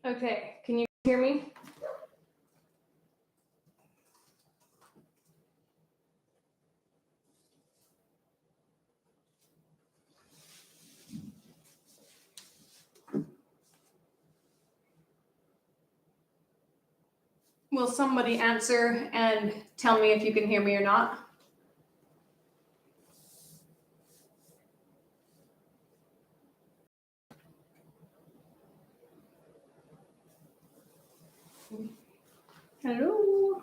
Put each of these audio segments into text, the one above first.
Okay, can you hear me? Will somebody answer and tell me if you can hear me or not? Hello?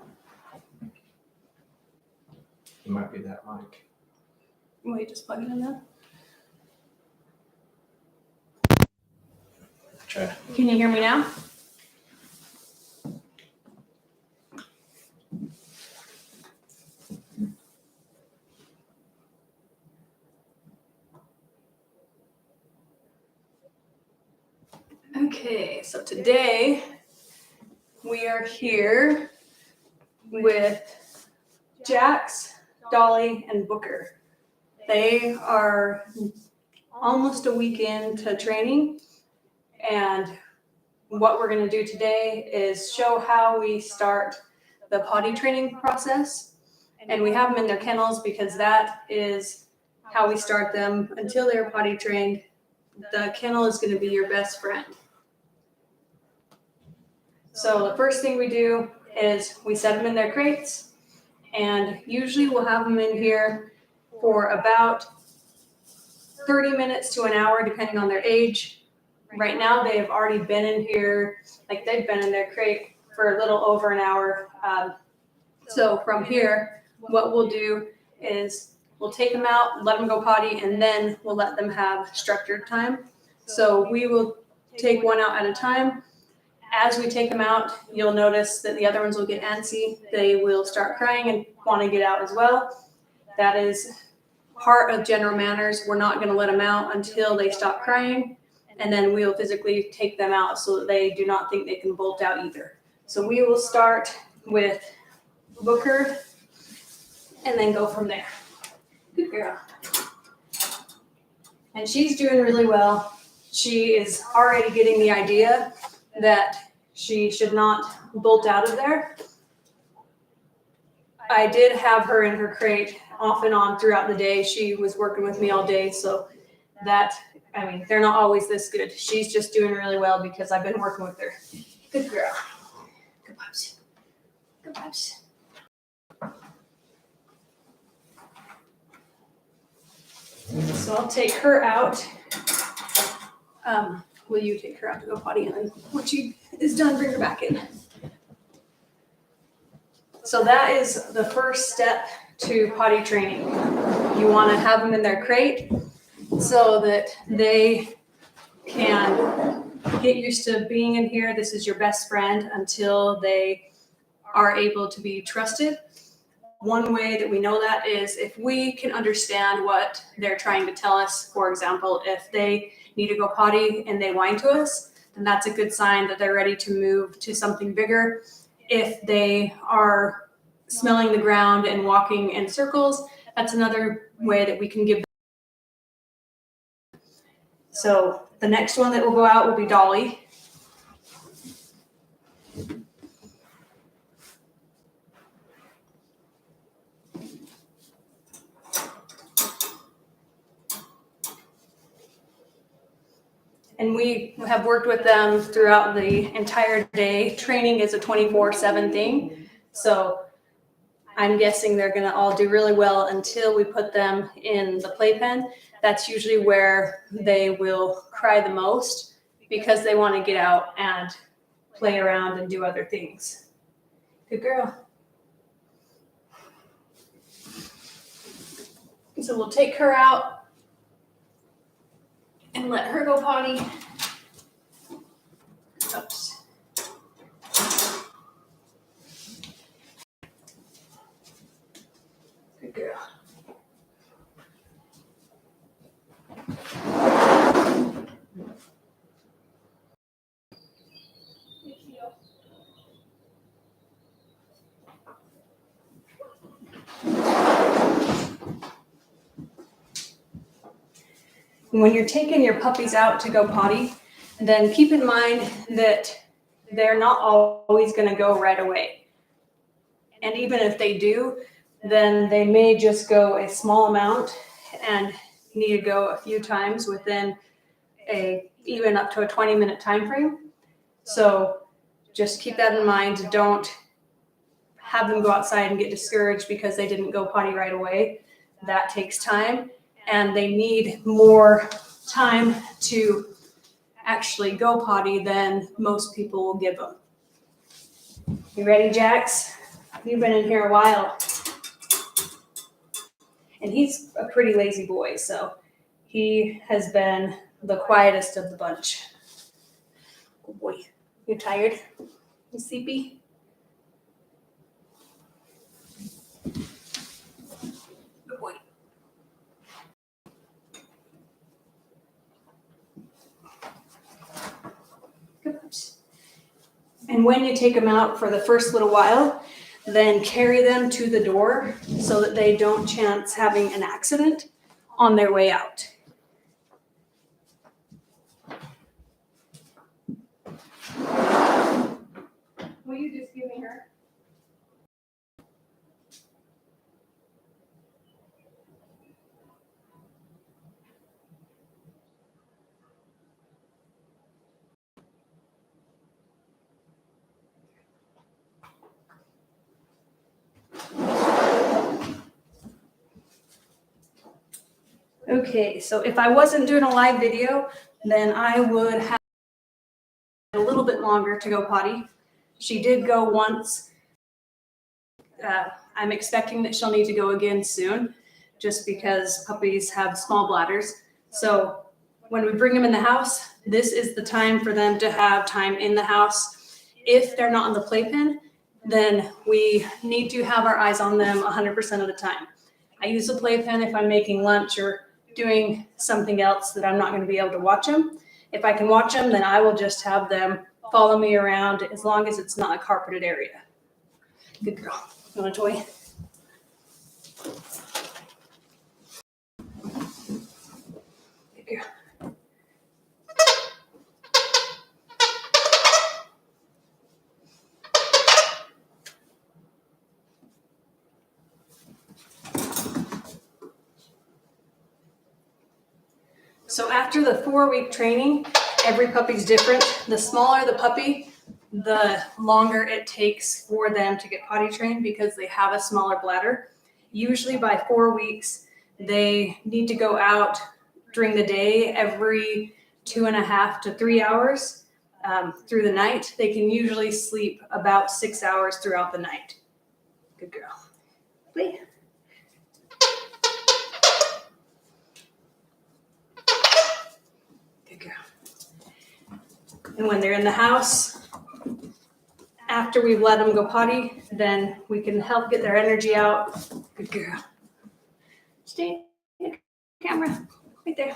It might be that mic. Wait, just plug it in now. Try. Can you hear me now? Okay, so today we are here with Jax, Dolly, and Booker. They are almost a week into training, and what we're going to do today is show how we start the potty training process. And we have them in their kennels because that is how we start them until they're potty trained. The kennel is going to be your best friend. So the first thing we do is we set them in their crates, and usually we'll have them in here for about 30 minutes to an hour, depending on their age. Right now, they have already been in here, like they've been in their crate for a little over an hour. So from here, what we'll do is we'll take them out, let them go potty, and then we'll let them have structured time. So we will take one out at a time. As we take them out, you'll notice that the other ones will get antsy. They will start crying and want to get out as well. That is part of general manners. We're not going to let them out until they stop crying, and then we will physically take them out so that they do not think they can bolt out either. So we will start with Booker and then go from there. Good girl. And she's doing really well. She is already getting the idea that she should not bolt out of there. I did have her in her crate off and on throughout the day. She was working with me all day, so that, I mean, they're not always this good. She's just doing really well because I've been working with her. Good girl. Good pups. Good pups. So I'll take her out. Will you take her out to go potty, and then when she is done, bring her back in? So that is the first step to potty training. You want to have them in their crate so that they can get used to being in here. This is your best friend until they are able to be trusted. One way that we know that is if we can understand what they're trying to tell us. For example, if they need to go potty and they whine to us, then that's a good sign that they're ready to move to something bigger. If they are smelling the ground and walking in circles, that's another way that we can give them. So the next one that will go out will be Dolly. And we have worked with them throughout the entire day. Training is a 24/7 thing. So I'm guessing they're going to all do really well until we put them in the playpen. That's usually where they will cry the most because they want to get out and play around and do other things. Good girl. So we'll take her out and let her go potty. Oops. Good girl. When you're taking your puppies out to go potty, then keep in mind that they're not always going to go right away. And even if they do, then they may just go a small amount and need to go a few times within even up to a 20-minute time frame. So just keep that in mind. Don't have them go outside and get discouraged because they didn't go potty right away. That takes time, and they need more time to actually go potty than most people will give them. You ready, Jax? You've been in here a while. And he's a pretty lazy boy, so he has been the quietest of the bunch. Oh boy, you tired? You sleepy? Good boy. Good. And when you take them out for the first little while, then carry them to the door so that they don't chance having an accident on their way out. Will you just give me her? Okay, so if I wasn't doing a live video, then I would have a little bit longer to go potty. She did go once. I'm expecting that she'll need to go again soon, just because puppies have small bladders. So when we bring them in the house, this is the time for them to have time in the house. If they're not on the playpen, then we need to have our eyes on them 100% of the time. I use the playpen if I'm making lunch or doing something else that I'm not going to be able to watch them. If I can watch them, then I will just have them follow me around as long as it's not a carpeted area. Good girl. You want a toy? Good girl. So after the 4-week training, every puppy's different. The smaller the puppy, the longer it takes for them to get potty trained because they have a smaller bladder. Usually by 4 weeks, they need to go out during the day every 2.5 to 3 hours through the night. They can usually sleep about 6 hours throughout the night. Good girl. Play. Good girl. And when they're in the house, after we've let them go potty, then we can help get their energy out. Good girl. Stay in the camera, right there.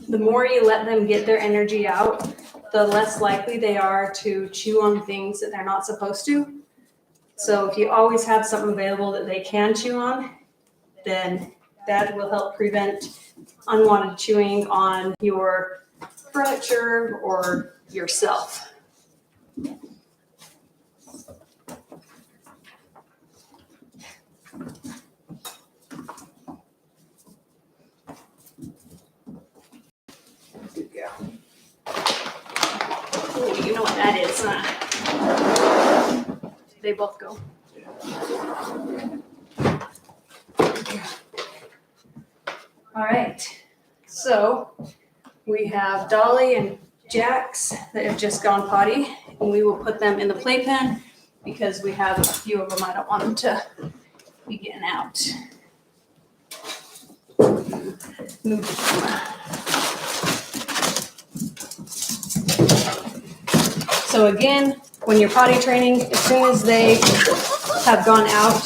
The more you let them get their energy out, the less likely they are to chew on things that they're not supposed to. So if you always have something available that they can chew on, then that will help prevent unwanted chewing on your furniture or yourself. Good girl. Oh, you know what that is, huh? They both go. All right, so we have Dolly and Jax that have just gone potty, and we will put them in the playpen because we have a few of them I don't want them to be getting out. move the camera. So again, when you're potty training, as soon as they have gone out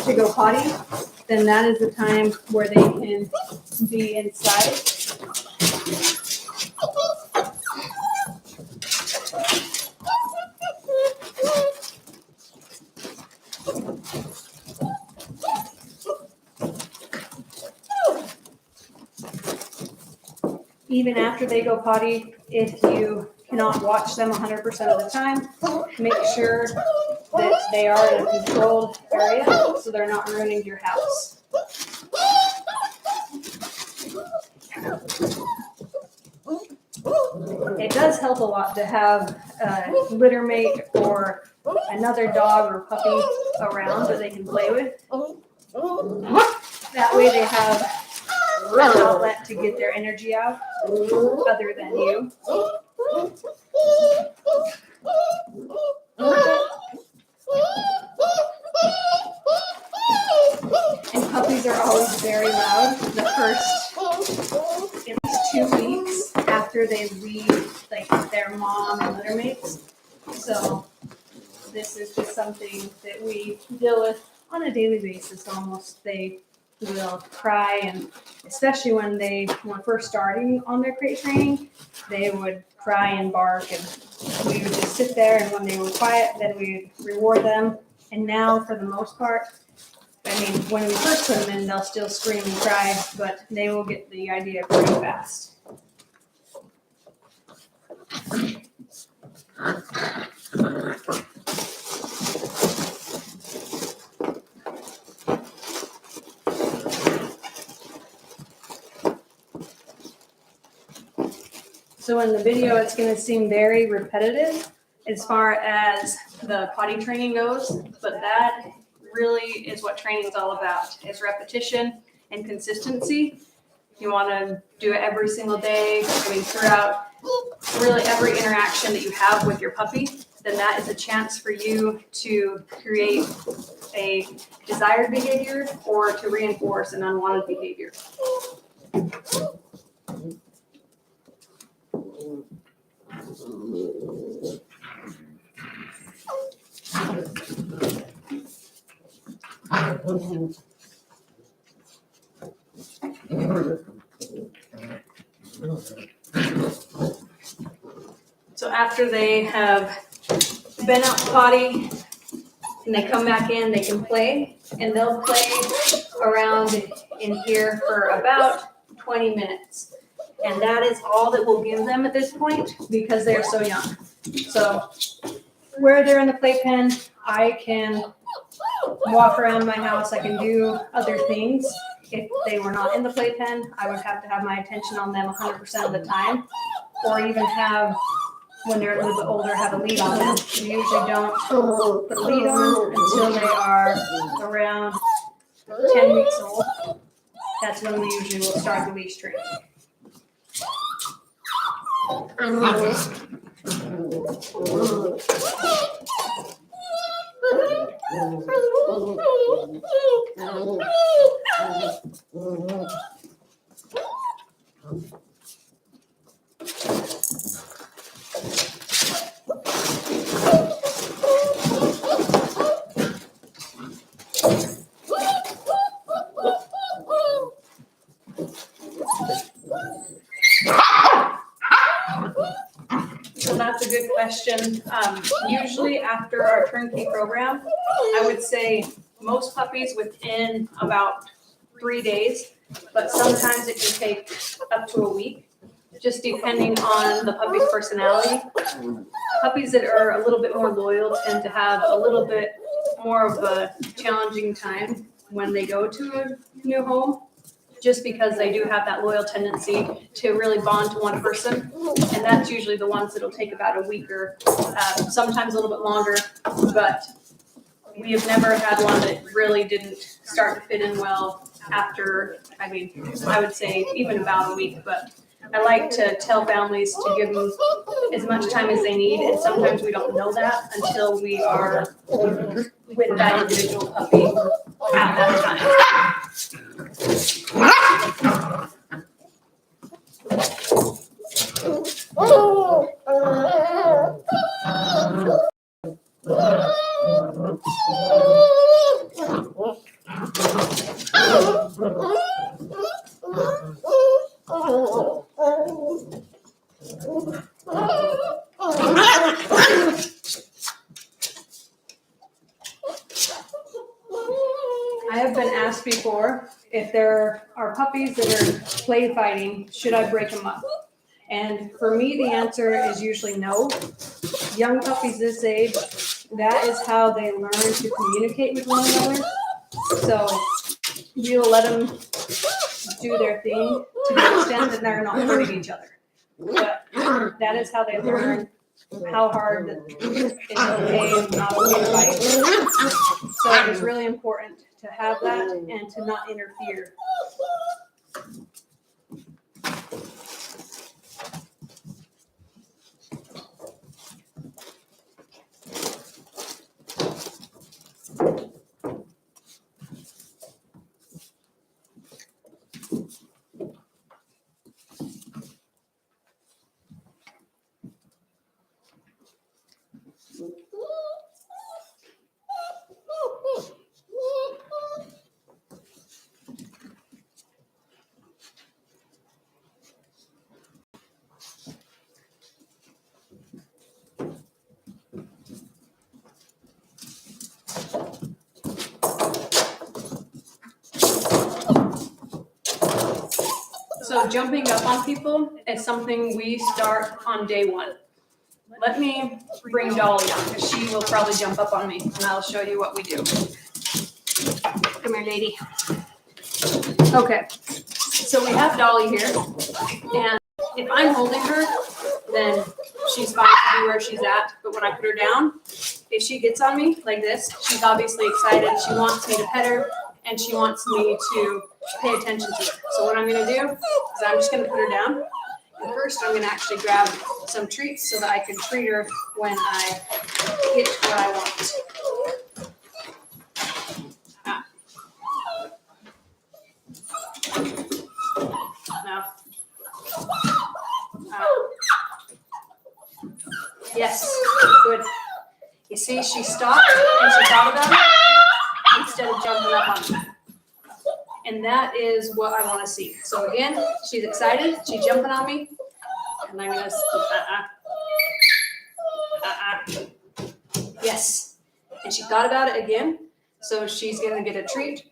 to go potty, then that is the time where they can be inside. Even after they go potty, if you cannot watch them 100% of the time, make sure that they are in a controlled area so they're not ruining your house. It does help a lot to have a litter mate or another dog or puppy around that they can play with. That way they have an outlet to get their energy out other than you. And puppies are always very loud the first at least 2 weeks after they leave like their mom and litter mates. So this is just something that we deal with on a daily basis almost. They will cry, and especially when they were first starting on their crate training, they would cry and bark, and we would just sit there, and when they were quiet, then we would reward them. And now, for the most part, I mean, when we first put them in, they'll still scream and cry, but they will get the idea pretty fast. So in the video, it's going to seem very repetitive as far as the potty training goes, but that really is what training is all about. It's repetition and consistency. You want to do it every single day, I mean, throughout really every interaction that you have with your puppy, then that is a chance for you to create a desired behavior or to reinforce an unwanted behavior. So after they have been out potty and they come back in, they can play, and they'll play around in here for about 20 minutes. And that is all that we'll give them at this point because they're so young. So where they're in the playpen, I can walk around my house, I can do other things. If they were not in the playpen, I would have to have my attention on them 100% of the time, or even have, when they're a little bit older, have a lead on them. We usually don't put a lead on until they are around 10 weeks old. That's when we usually will start the leash training. So that's a good question. Usually after our turnkey program, I would say most puppies within about 3 days, but sometimes it can take up to a week, just depending on the puppy's personality. Puppies that are a little bit more loyal tend to have a little bit more of a challenging time when they go to a new home, just because they do have that loyal tendency to really bond to one person. And that's usually the ones that'll take about a week or sometimes a little bit longer. But we have never had one that really didn't start to fit in well after, I would say even about a week. But I like to tell families to give them as much time as they need. And sometimes we don't know that until we are with that individual puppy at that time. I have been asked before if there are puppies that are play fighting, should I break them up? And for me, the answer is usually no. Young puppies this age, that is how they learn to communicate with one another. So you'll let them do their thing to the extent that they're not hurting each other. But that is how they learn how hard it's okay and not okay to fight. So it is really important to have that and to not interfere. So jumping up on people is something we start on day one. Let me bring Dolly on because she will probably jump up on me and I'll show you what we do. Come here, lady. Okay, so we have Dolly here, and if I'm holding her, then she's fine to be where she's at. But when I put her down, if she gets on me like this, she's obviously excited. She wants me to pet her, and she wants me to pay attention to her. So what I'm gonna do is I'm just gonna put her down. And first, I'm gonna actually grab some treats so that I can treat her when I get what I want. Now. Yes, good. You see, she stopped and she thought about it instead of jumping up on me. And that is what I want to see. So again, she's excited. She's jumping on me. And I'm going to, yes. And she thought about it again. So she's going to get a treat.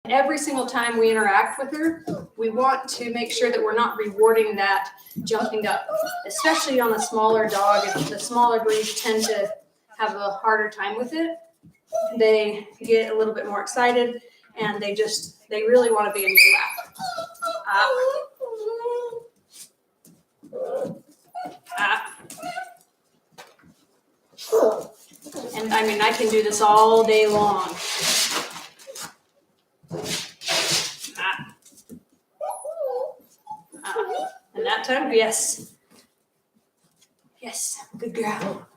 Every single time we interact with her, we want to make sure that we're not rewarding that jumping up, especially on a smaller dog. If the smaller breeds tend to have a harder time with it, they get a little bit more excited and they really want to be in your lap. And I mean, I can do this all day long. And that time, yes. Yes, good girl.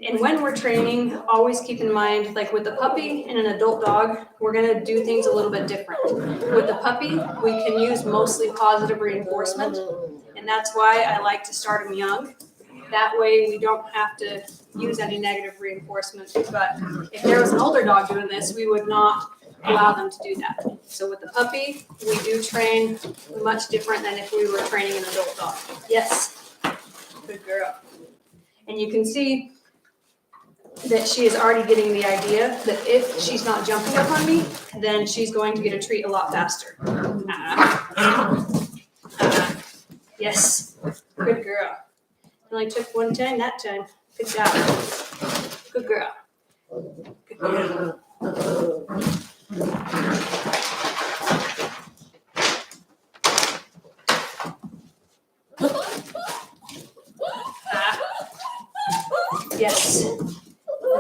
And when we're training, always keep in mind, like with the puppy and an adult dog, we're gonna do things a little bit different. With the puppy, we can use mostly positive reinforcement, and that's why I like to start them young. That way we don't have to use any negative reinforcement. But if there was an older dog doing this, we would not allow them to do that. So with the puppy, we do train much different than if we were training an adult dog. Yes, good girl. And you can see that she is already getting the idea that if she's not jumping up on me, then she's going to get a treat a lot faster. Yes, good girl. Only took one time that time. Good job. Good girl. Good girl. Yes.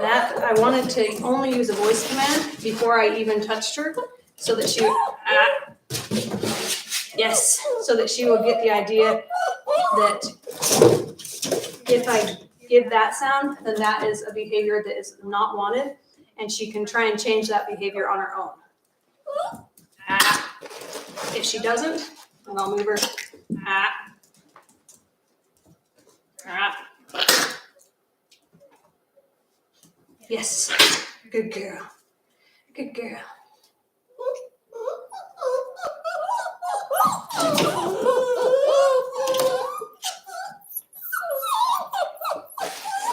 That I wanted to only use a voice command before I even touched her, so that she would, yes, so that she will get the idea that if I give that sound, then that is a behavior that is not wanted, and she can try and change that behavior on her own. If she doesn't, then I'll move her. Yes. Good girl. Good girl.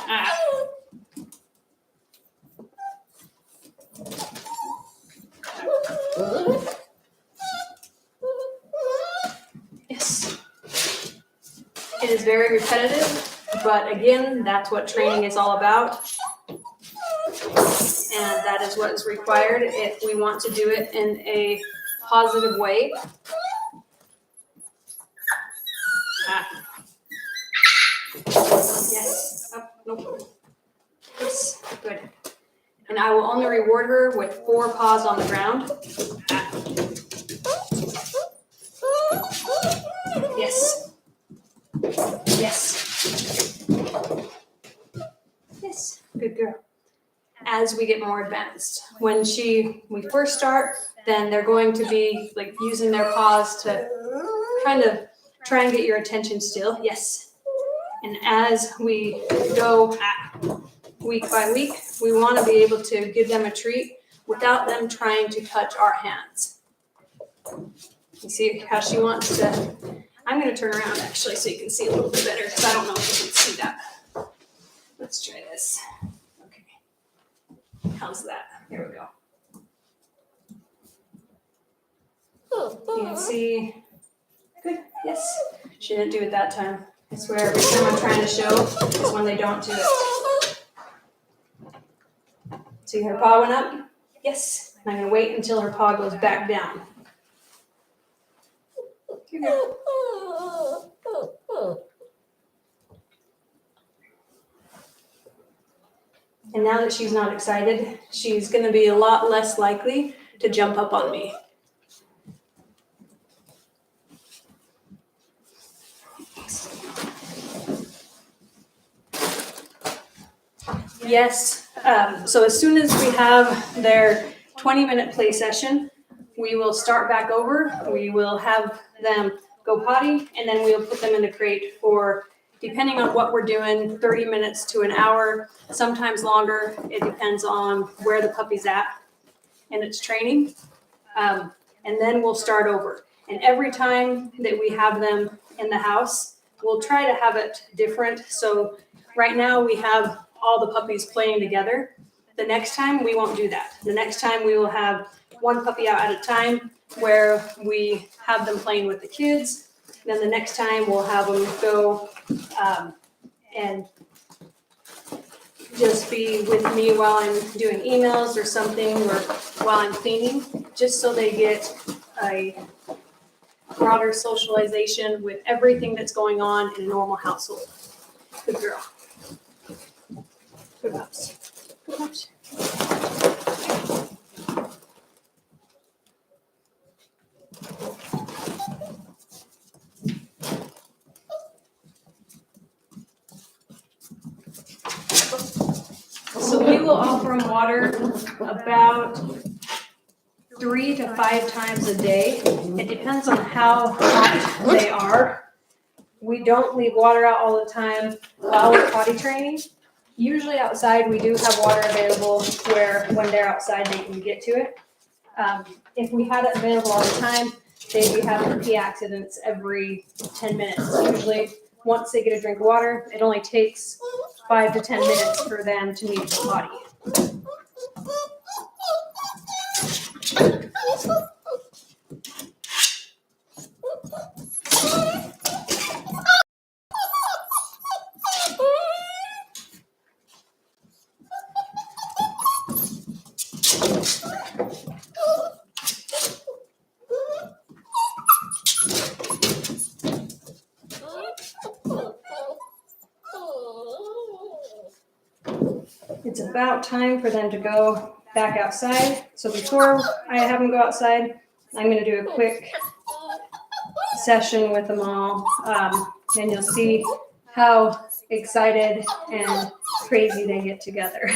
Ah. Yes. It is very repetitive, but again, that's what training is all about. And that is what is required if we want to do it in a positive way. Ah. Yes. Oh, nope. Yes. Good. And I will only reward her with 4 paws on the ground. Ah. Yes. Yes. Yes. Good girl. As we get more advanced, when we first start, then they're going to be like using their paws to kind of try and get your attention still. Yes. And as we go week by week, we want to be able to give them a treat without them trying to touch our hands. You see how she wants to. I'm going to turn around actually so you can see a little bit better because I don't know if you can see that. Let's try this. Okay. How's that? Here we go. You can see. Good. Yes. She didn't do it that time. I swear every time I'm trying to show is when they don't do it. See her paw went up? Yes. And I'm going to wait until her paw goes back down. Here you go. And now that she's not excited, she's going to be a lot less likely to jump up on me. Yes. So as soon as we have their 20-minute play session, we will start back over. We will have them go potty, and then we'll put them in the crate for, depending on what we're doing, 30 minutes to an hour, sometimes longer. It depends on where the puppy's at in its training. And then we'll start over. And every time that we have them in the house, we'll try to have it different. So right now we have all the puppies playing together. The next time we won't do that. The next time we will have one puppy out at a time where we have them playing with the kids. Then the next time we'll have them go and just be with me while I'm doing emails or something, or while I'm cleaning, just so they get a broader socialization with everything that's going on in a normal household. Good girl. Good pups. Good pups. So we will offer them water about 3 to 5 times a day. It depends on how hot they are. We don't leave water out all the time while we're potty training. Usually outside we do have water available where when they're outside they can get to it. If we had it available all the time, they'd be having pee accidents every 10 minutes. Usually once they get a drink of water, it only takes 5 to 10 minutes for them to need the potty. It's about time for them to go back outside. So before I have them go outside, I'm going to do a quick session with them all. And you'll see how excited and crazy they get together.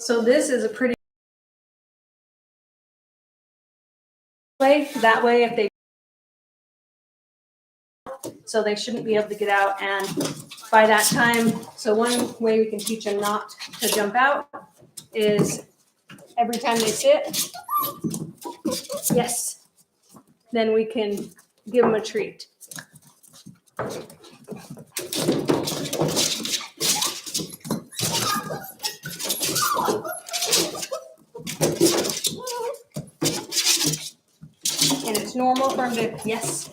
So this is a pretty way. That way, if they so they shouldn't be able to get out, and by that time, so one way we can teach them not to jump out is every time they sit, yes, then we can give them a treat. And it's normal for them to, yes,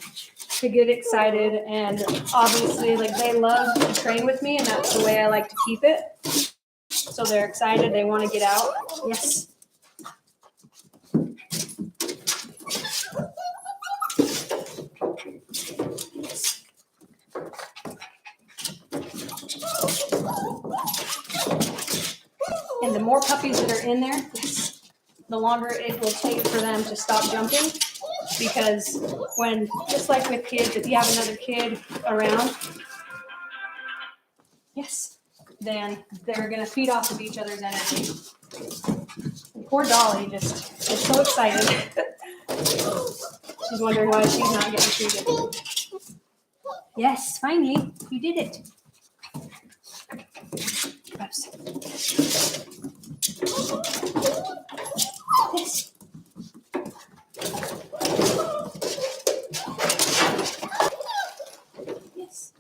to get excited, and obviously like they love to train with me, and that's the way I like to keep it. So they're excited, they want to get out. Yes. And the more puppies that are in there, yes, the longer it will take for them to stop jumping. Because when, just like with kids, if you have another kid around, yes, then they're going to feed off of each other's energy. And poor Dolly just is so excited. She's wondering why she's not getting treated. Yes, finally, you did it. Oops. Yes. Yes.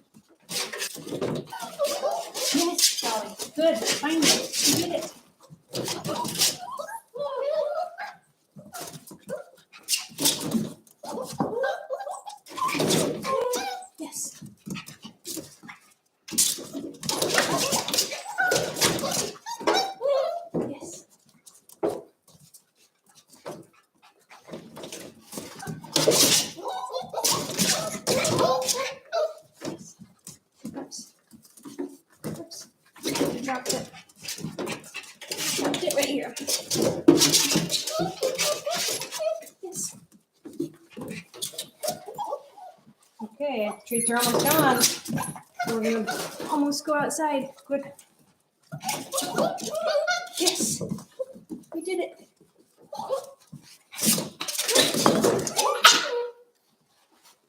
Yes, Dolly. Good. Finally, you did it. Yes. Yes. Oops. Oops. You dropped it. Dropped it right here. Yes. Okay, treats are almost gone. So we're gonna almost go outside. Good. Yes. We did it.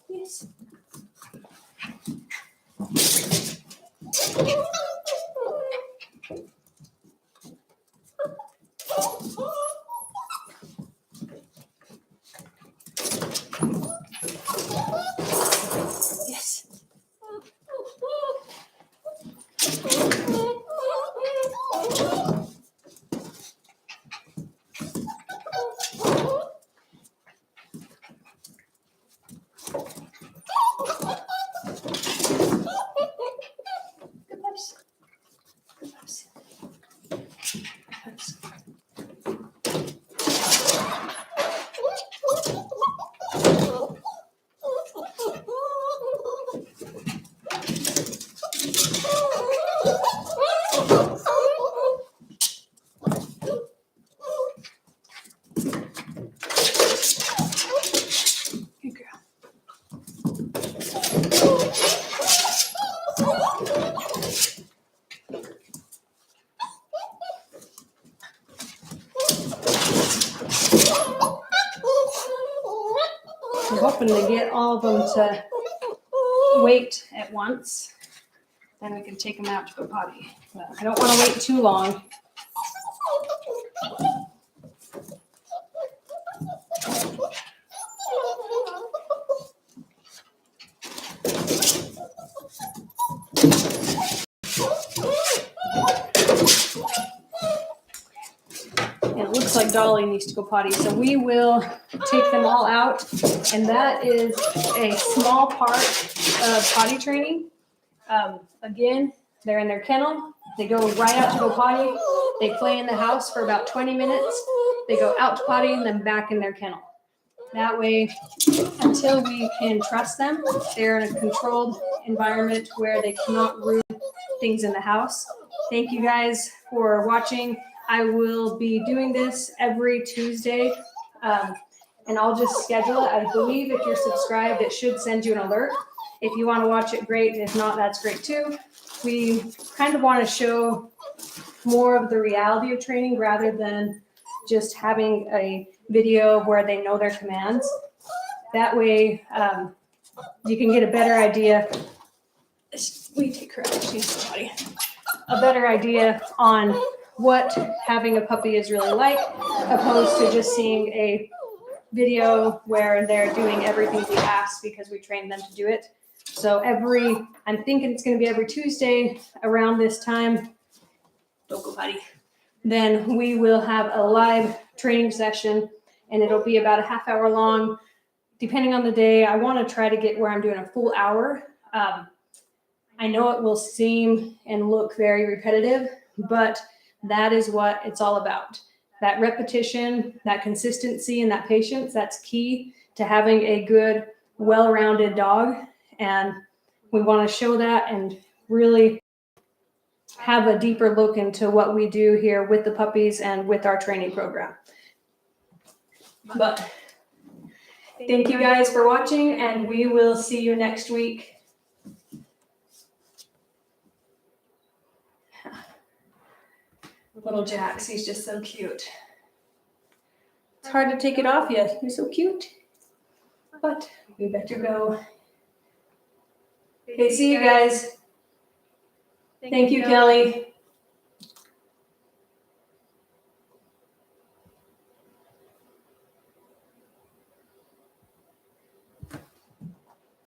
Yes. Yes. Good pups. Good pups. Pups. Good girl. I'm hoping to get all of them to wait at once. Then we can take them out to go potty. But I don't want to wait too long. And it looks like Dolly needs to go potty, so we will take them all out. And that is a small part of potty training. Again, they're in their kennel. They go right out to go potty. They play in the house for about 20 minutes. They go out to potty and then back in their kennel. That way, until we can trust them, they're in a controlled environment where they cannot ruin things in the house. Thank you guys for watching. I will be doing this every Tuesday, and I'll just schedule it. I believe if you're subscribed, it should send you an alert. If you want to watch it, great. If not, that's great too. We kind of want to show more of the reality of training rather than just having a video where they know their commands. That way, you can get a better idea. We take her out, she's potty. A better idea on what having a puppy is really like, opposed to just seeing a video where they're doing everything we ask because we train them to do it. So I'm thinking it's going to be every Tuesday around this time. Don't go potty. Then we will have a live training session, and it'll be about a half hour long. Depending on the day, I want to try to get where I'm doing a full hour. I know it will seem and look very repetitive, but that is what it's all about. That repetition, that consistency, and that patience, that's key to having a good, well-rounded dog. And we want to show that and really have a deeper look into what we do here with the puppies and with our training program. But thank you guys for watching, and we will see you next week. Little Jax, he's just so cute. It's hard to take it off yet. He's so cute. But we better go. Okay, see you guys. Thank you, Kelly.